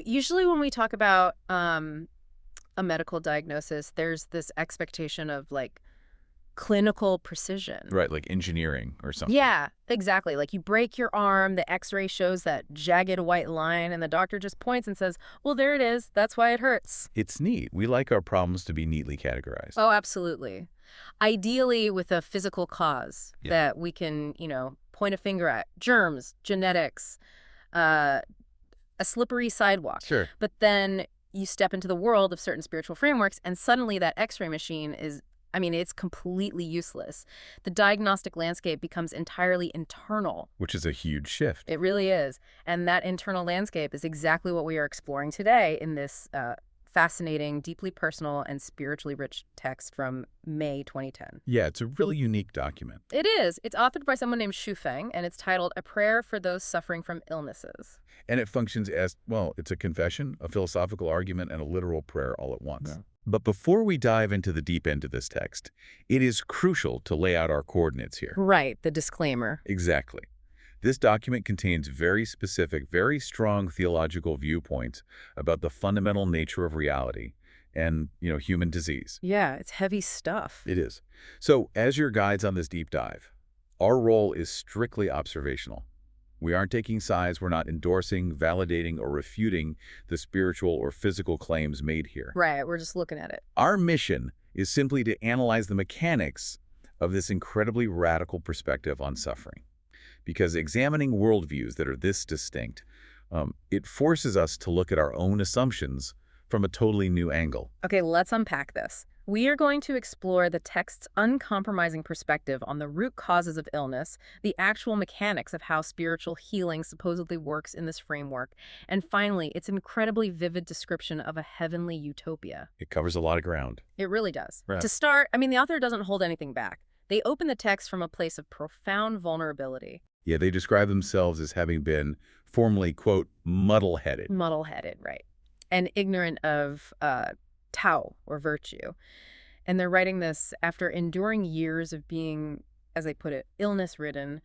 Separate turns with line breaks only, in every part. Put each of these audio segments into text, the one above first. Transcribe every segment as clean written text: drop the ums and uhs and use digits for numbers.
Usually when we talk about a medical diagnosis, there's this expectation of like clinical precision.
Right, like engineering or something.
Yeah, exactly. Like you break your arm, the x-ray shows that jagged white line, and the doctor just points and says, well, there it is. That's why it hurts.
It's neat. We like our problems to be neatly categorized.
Oh, absolutely. Ideally with a physical cause
Yeah.
that we can, point a finger at. Germs, genetics, uh, a slippery sidewalk.
Sure.
But then you step into the world of certain spiritual frameworks, and suddenly that x-ray machine it's completely useless. The diagnostic landscape becomes entirely internal.
Which is a huge shift.
It really is. And that internal landscape is exactly what we are exploring today in this fascinating, deeply personal, and spiritually rich text from May 2010.
Yeah, it's a really unique document.
It is. It's authored by someone named Shu Feng, and it's titled A Prayer for Those Suffering from Illnesses.
And it functions as, well, it's a confession, a philosophical argument, and a literal prayer all at once.
Yeah.
But before we dive into the deep end of this text, it is crucial to lay out our coordinates here.
Right, the disclaimer.
Exactly. This document contains very specific, very strong theological viewpoints about the fundamental nature of reality and, human disease.
Yeah, it's heavy stuff.
It is. So, as your guides on this deep dive, our role is strictly observational. We aren't taking sides, we're not endorsing, validating, or refuting the spiritual or physical claims made here.
Right, we're just looking at it.
Our mission is simply to analyze the mechanics of this incredibly radical perspective on suffering. Because examining worldviews that are this distinct, it forces us to look at our own assumptions from a totally new angle.
Okay, let's unpack this. We are going to explore the text's uncompromising perspective on the root causes of illness, the actual mechanics of how spiritual healing supposedly works in this framework, and finally, its incredibly vivid description of a heavenly utopia.
It covers a lot of ground.
It really does.
Right.
To start, the author doesn't hold anything back. They open the text from a place of profound vulnerability.
Yeah, they describe themselves as having been formerly, quote, muddle-headed.
Muddle-headed, right. And ignorant of Tao, or virtue. And they're writing this after enduring years of being, as they put it, illness-ridden,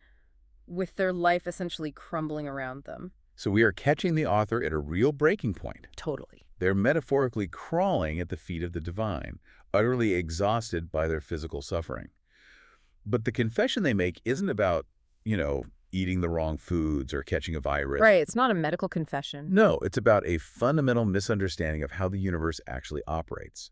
with their life essentially crumbling around them.
So we are catching the author at a real breaking point.
Totally.
They're metaphorically crawling at the feet of the divine, utterly exhausted by their physical suffering. But the confession they make isn't about, eating the wrong foods or catching a virus.
Right, it's not a medical confession.
No, it's about a fundamental misunderstanding of how the universe actually operates.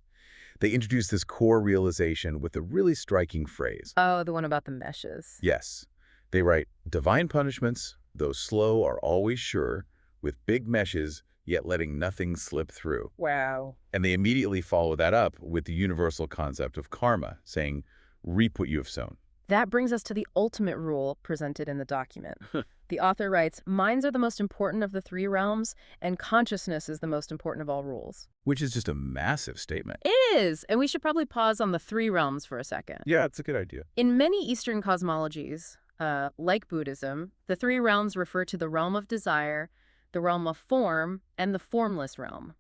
They introduce this core realization with a really striking phrase.
Oh, the one about the meshes.
Yes. They write, divine punishments, though slow, are always sure, with big meshes, yet letting nothing slip through.
Wow.
And they immediately follow that up with the universal concept of karma, saying, reap what you have sown.
That brings us to the ultimate rule presented in the document. The author writes, minds are the most important of the three realms, and consciousness is the most important of all rules.
Which is just a massive statement.
It is, and we should probably pause on the three realms for a second.
Yeah, it's a good idea.
In many Eastern cosmologies, like Buddhism, the three realms refer to the realm of desire, the realm of form, and the formless realm,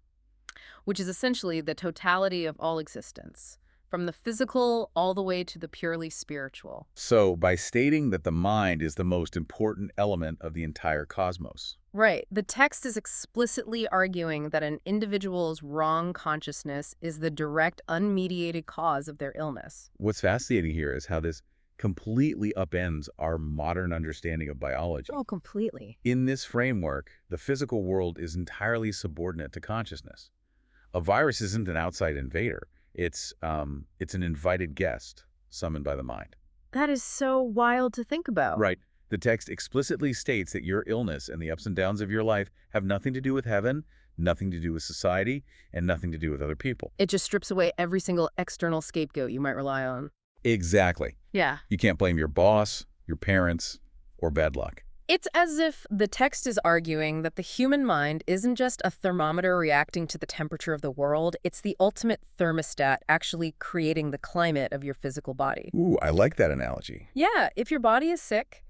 which is essentially the totality of all existence, from the physical all the way to the purely spiritual.
So, by stating that the mind is the most important element of the entire cosmos.
Right. The text is explicitly arguing that an individual's wrong consciousness is the direct, unmediated cause of their illness.
What's fascinating here is how this completely upends our modern understanding of biology.
Oh, completely.
In this framework, the physical world is entirely subordinate to consciousness. A virus isn't an outside invader. It's an invited guest summoned by the mind.
That is so wild to think about.
Right. The text explicitly states that your illness and the ups and downs of your life have nothing to do with heaven, nothing to do with society, and nothing to do with other people.
It just strips away every single external scapegoat you might rely on.
Exactly.
Yeah.
You can't blame your boss, your parents, or bad luck.
It's as if the text is arguing that the human mind isn't just a thermometer reacting to the temperature of the world, it's the ultimate thermostat actually creating the climate of your physical body.
Ooh, I like that analogy.
Yeah, if your body is sick,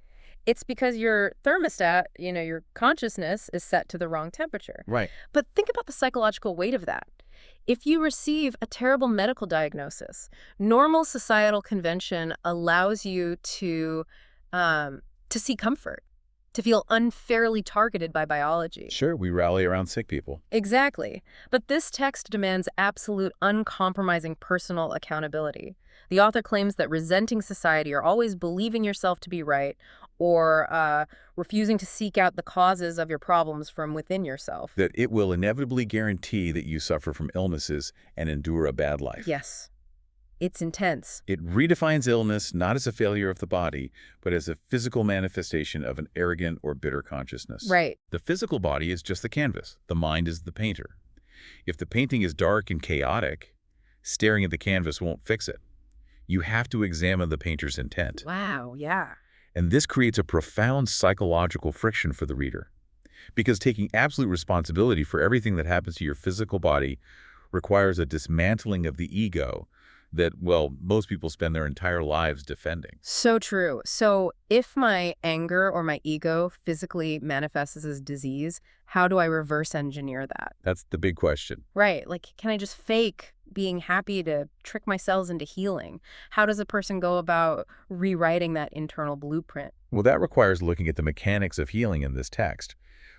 it's because your thermostat, your consciousness is set to the wrong temperature.
Right.
But think about the psychological weight of that. If you receive a terrible medical diagnosis, normal societal convention allows you to seek comfort, to feel unfairly targeted by biology.
Sure, we rally around sick people.
Exactly. But this text demands absolute, uncompromising personal accountability. The author claims that resenting society or always believing yourself to be right or refusing to seek out the causes of your problems from within yourself.
That it will inevitably guarantee that you suffer from illnesses and endure a bad life.
Yes. It's intense.
It redefines illness not as a failure of the body, but as a physical manifestation of an arrogant or bitter consciousness.
Right.
The physical body is just the canvas. The mind is the painter. If the painting is dark and chaotic, staring at the canvas won't fix it. You have to examine the painter's intent.
Wow, yeah.
And this creates a profound psychological friction for the reader. Because taking absolute responsibility for everything that happens to your physical body requires a dismantling of the ego that, well, most people spend their entire lives defending.
So true. So if my anger or my ego physically manifests as disease, how do I reverse engineer that?
That's the big question.
Right. Like, can I just fake being happy to trick my cells into healing? How does a person go about rewriting that internal blueprint?
Well, that requires looking at the mechanics of healing in this text,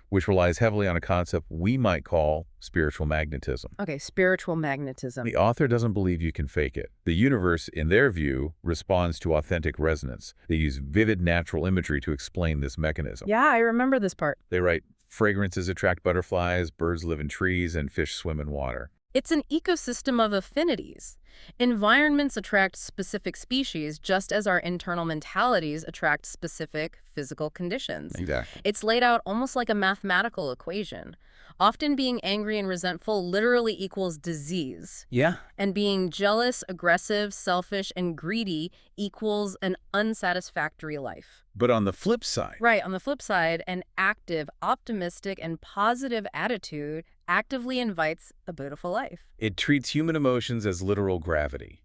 which relies heavily on a concept we might call spiritual magnetism.
Okay, spiritual magnetism.
The author doesn't believe you can fake it. The universe, in their view, responds to authentic resonance. They use vivid natural imagery to explain this mechanism.
Yeah, I remember this part.
They write, fragrances attract butterflies, birds live in trees, and fish swim in water.
It's an ecosystem of affinities. Environments attract specific species just as our internal mentalities attract specific physical conditions.
Exactly.
It's laid out almost like a mathematical equation. Often being angry and resentful literally equals disease.
Yeah.
And being jealous, aggressive, selfish, and greedy equals an unsatisfactory life.
But on the flip side,
Right, on the flip side, an active, optimistic, and positive attitude actively invites a beautiful life.
it treats human emotions as literal gravity.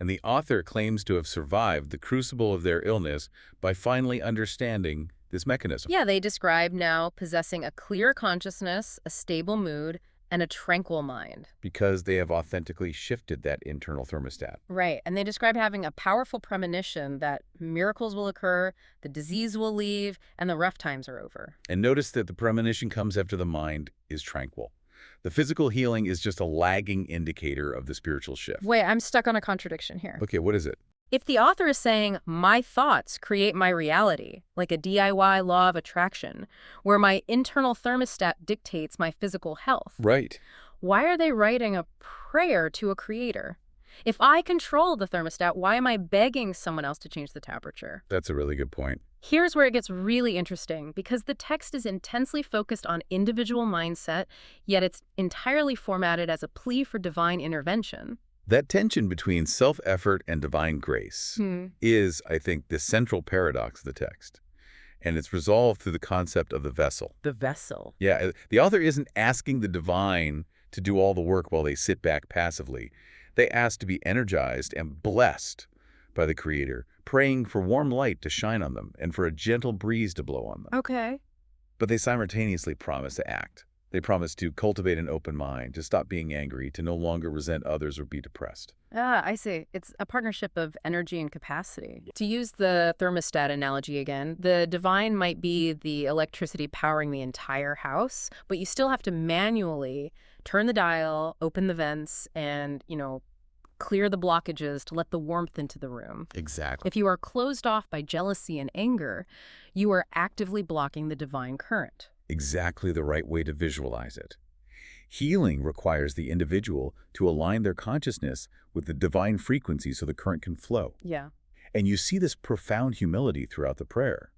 And the author claims to have survived the crucible of their illness by finally understanding this mechanism.
Yeah, they describe now possessing a clear consciousness, a stable mood, and a tranquil mind.
Because they have authentically shifted that internal thermostat.
Right, and they describe having a powerful premonition that miracles will occur, the disease will leave, and the rough times are over.
And notice that the premonition comes after the mind is tranquil. The physical healing is just a lagging indicator of the spiritual shift.
Wait, I'm stuck on a contradiction here.
Okay, what is it?
If the author is saying, my thoughts create my reality, like a DIY law of attraction, where my internal thermostat dictates my physical health,
Right.
why are they writing a prayer to a creator? If I control the thermostat, why am I begging someone else to change the temperature?
That's a really good point.
Here's where it gets really interesting, because the text is intensely focused on individual mindset, yet it's entirely formatted as a plea for divine intervention.
That tension between self-effort and divine grace is, I think, the central paradox of the text. And it's resolved through the concept of the vessel.
The vessel.
Yeah, the author isn't asking the divine to do all the work while they sit back passively. They ask to be energized and blessed by the Creator, praying for warm light to shine on them and for a gentle breeze to blow on them.
Okay.
But they simultaneously promise to act. They promise to cultivate an open mind, to stop being angry, to no longer resent others or be depressed.
Ah, I see. It's a partnership of energy and capacity. To use the thermostat analogy again, the divine might be the electricity powering the entire house, but you still have to manually turn the dial, open the vents, and, clear the blockages to let the warmth into the room.
Exactly.
If you are closed off by jealousy and anger, you are actively blocking the divine current.
Exactly the right way to visualize it. Healing requires the individual to align their consciousness with the divine frequency so the current can flow.
Yeah.
And you see this profound humility throughout the prayer.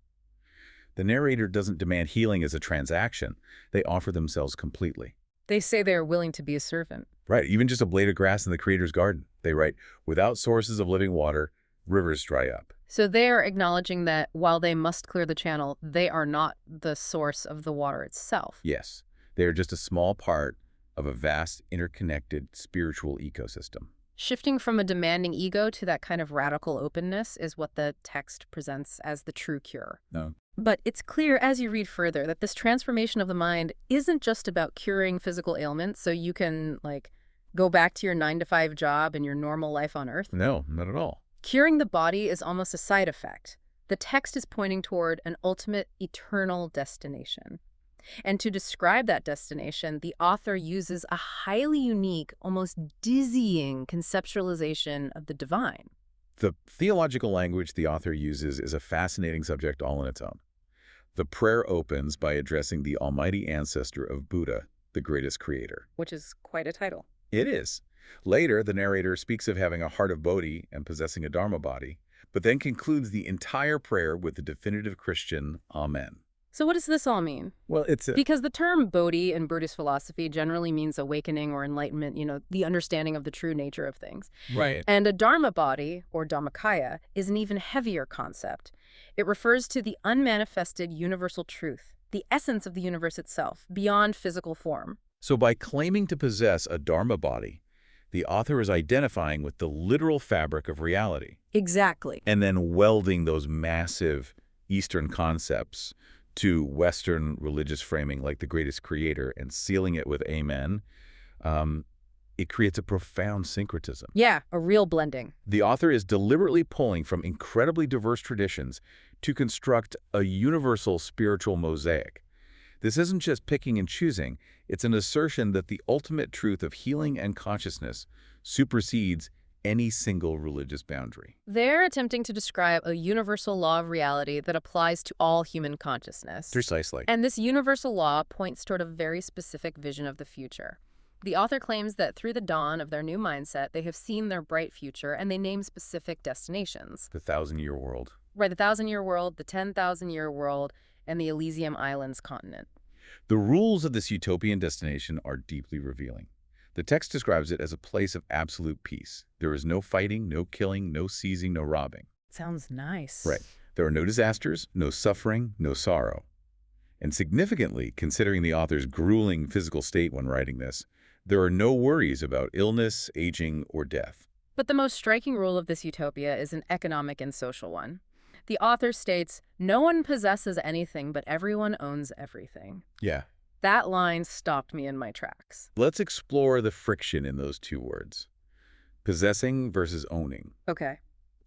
The narrator doesn't demand healing as a transaction. They offer themselves completely.
They say they are willing to be a servant.
Right, even just a blade of grass in the Creator's garden. They write, without sources of living water, rivers dry up.
So they are acknowledging that while they must clear the channel, they are not the source of the water itself.
Yes, they are just a small part of a vast, interconnected spiritual ecosystem.
Shifting from a demanding ego to that kind of radical openness is what the text presents as the true cure.
No.
But it's clear as you read further that this transformation of the mind isn't just about curing physical ailments so you can, go back to your 9-to-5 job and your normal life on Earth.
No, not at all.
Curing the body is almost a side effect. The text is pointing toward an ultimate eternal destination. And to describe that destination, the author uses a highly unique, almost dizzying conceptualization of the divine.
The theological language the author uses is a fascinating subject all on its own. The prayer opens by addressing the almighty ancestor of Buddha, the greatest creator.
Which is quite a title.
It is. Later, the narrator speaks of having a heart of Bodhi and possessing a Dharma body, but then concludes the entire prayer with the definitive Christian Amen.
So what does this all mean?
Well,
Because the term Bodhi in Buddhist philosophy generally means awakening or enlightenment, the understanding of the true nature of things.
right.
And a Dharma body, or Dhammakaya, is an even heavier concept. It refers to the unmanifested universal truth, the essence of the universe itself, beyond physical form.
So by claiming to possess a Dharma body, the author is identifying with the literal fabric of reality
Exactly.
and then welding those massive Eastern concepts to Western religious framing like the greatest creator and sealing it with amen. It creates a profound syncretism.
Yeah, a real blending.
The author is deliberately pulling from incredibly diverse traditions to construct a universal spiritual mosaic. This isn't just picking and choosing, it's an assertion that the ultimate truth of healing and consciousness supersedes any single religious boundary.
They're attempting to describe a universal law of reality that applies to all human consciousness.
Precisely.
And this universal law points toward a very specific vision of the future. The author claims that through the dawn of their new mindset, they have seen their bright future, and they name specific destinations.
The 1,000-year world.
Right, the 1,000-year world, the 10,000-year world, and the Elysium Islands continent.
The rules of this utopian destination are deeply revealing. The text describes it as a place of absolute peace. There is no fighting, no killing, no seizing, no robbing.
Sounds nice.
Right. There are no disasters, no suffering, no sorrow. And significantly, considering the author's grueling physical state when writing this, there are no worries about illness, aging, or death.
But the most striking rule of this utopia is an economic and social one. The author states, "No one possesses anything, but everyone owns everything."
Yeah.
That line stopped me in my tracks.
Let's explore the friction in those two words. Possessing versus owning.
Okay.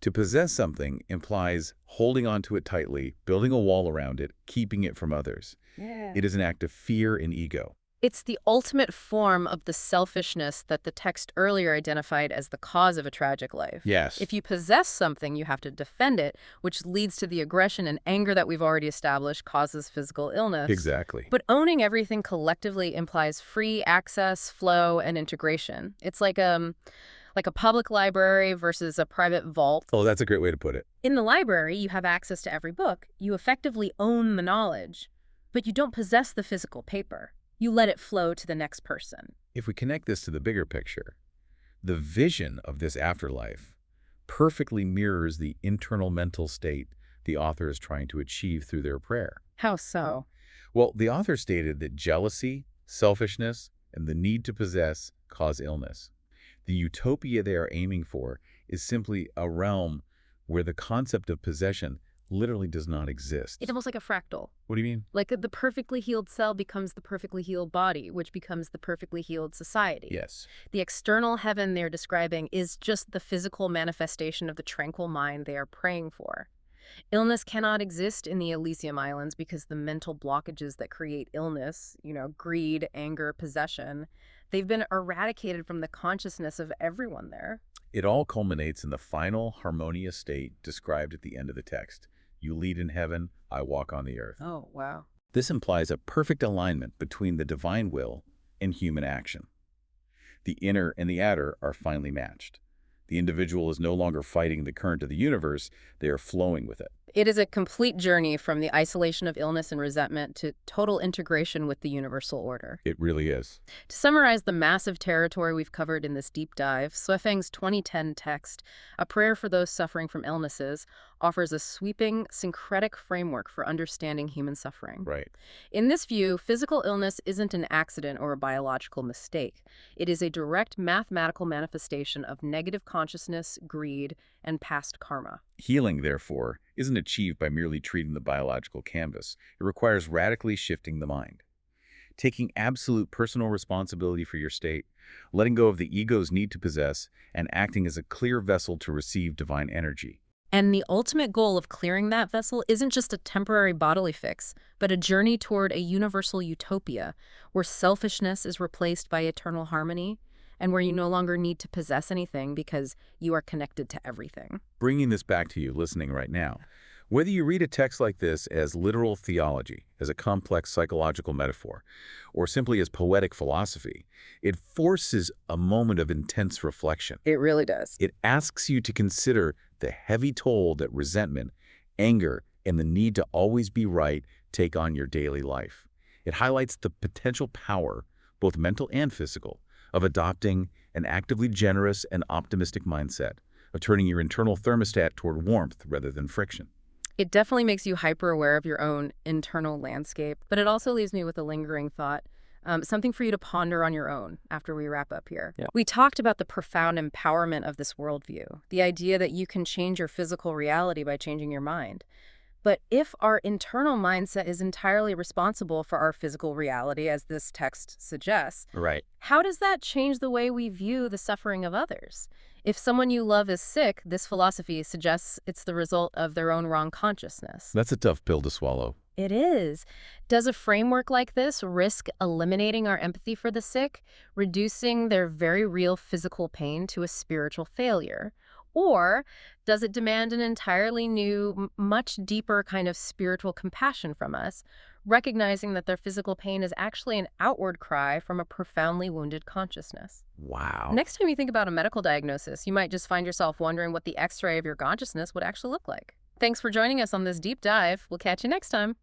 To possess something implies holding onto it tightly, building a wall around it, keeping it from others.
Yeah.
It is an act of fear and ego.
It's the ultimate form of the selfishness that the text earlier identified as the cause of a tragic life.
Yes.
If you possess something, you have to defend it, which leads to the aggression and anger that we've already established causes physical illness.
Exactly.
But owning everything collectively implies free access, flow, and integration. It's like a public library versus a private vault.
Oh, that's a great way to put it.
In the library, you have access to every book. You effectively own the knowledge, but you don't possess the physical paper. You let it flow to the next person.
If we connect this to the bigger picture, the vision of this afterlife perfectly mirrors the internal mental state the author is trying to achieve through their prayer.
How so?
Well, the author stated that jealousy, selfishness, and the need to possess cause illness. The utopia they are aiming for is simply a realm where the concept of possession literally does not exist.
It's almost like a fractal.
What do you mean?
Like the perfectly healed cell becomes the perfectly healed body, which becomes the perfectly healed society.
Yes.
The external heaven they're describing is just the physical manifestation of the tranquil mind they are praying for. Illness cannot exist in the Elysium Islands because the mental blockages that create illness, greed, anger, possession, they've been eradicated from the consciousness of everyone there.
It all culminates in the final harmonious state described at the end of the text. You lead in heaven, I walk on the earth.
Oh, wow.
This implies a perfect alignment between the divine will and human action. The inner and the outer are finally matched. The individual is no longer fighting the current of the universe, they are flowing with it.
It is a complete journey from the isolation of illness and resentment to total integration with the universal order.
It really is.
To summarize the massive territory we've covered in this deep dive, Suifeng's 2010 text, A Prayer for Those Suffering from Illnesses, offers a sweeping, syncretic framework for understanding human suffering.
Right.
In this view, physical illness isn't an accident or a biological mistake. It is a direct mathematical manifestation of negative consciousness, greed, and past karma.
Healing, therefore, isn't achieved by merely treating the biological canvas. It requires radically shifting the mind. Taking absolute personal responsibility for your state, letting go of the ego's need to possess, and acting as a clear vessel to receive divine energy.
And the ultimate goal of clearing that vessel isn't just a temporary bodily fix, but a journey toward a universal utopia where selfishness is replaced by eternal harmony and where you no longer need to possess anything because you are connected to everything.
Bringing this back to you listening right now, whether you read a text like this as literal theology, as a complex psychological metaphor, or simply as poetic philosophy, it forces a moment of intense reflection.
It really does.
It asks you to consider the heavy toll that resentment, anger, and the need to always be right take on your daily life. It highlights the potential power, both mental and physical, of adopting an actively generous and optimistic mindset, of turning your internal thermostat toward warmth rather than friction.
It definitely makes you hyper aware of your own internal landscape, but it also leaves me with a lingering thought, something for you to ponder on your own after we wrap up here.
Yeah.
We talked about the profound empowerment of this worldview, the idea that you can change your physical reality by changing your mind. But if our internal mindset is entirely responsible for our physical reality, as this text suggests,
Right.
how does that change the way we view the suffering of others? If someone you love is sick, this philosophy suggests it's the result of their own wrong consciousness.
That's a tough pill to swallow.
It is. Does a framework like this risk eliminating our empathy for the sick, reducing their very real physical pain to a spiritual failure? Or does it demand an entirely new, much deeper kind of spiritual compassion from us, recognizing that their physical pain is actually an outward cry from a profoundly wounded consciousness?
Wow.
Next time you think about a medical diagnosis, you might just find yourself wondering what the X-ray of your consciousness would actually look like. Thanks for joining us on this deep dive. We'll catch you next time.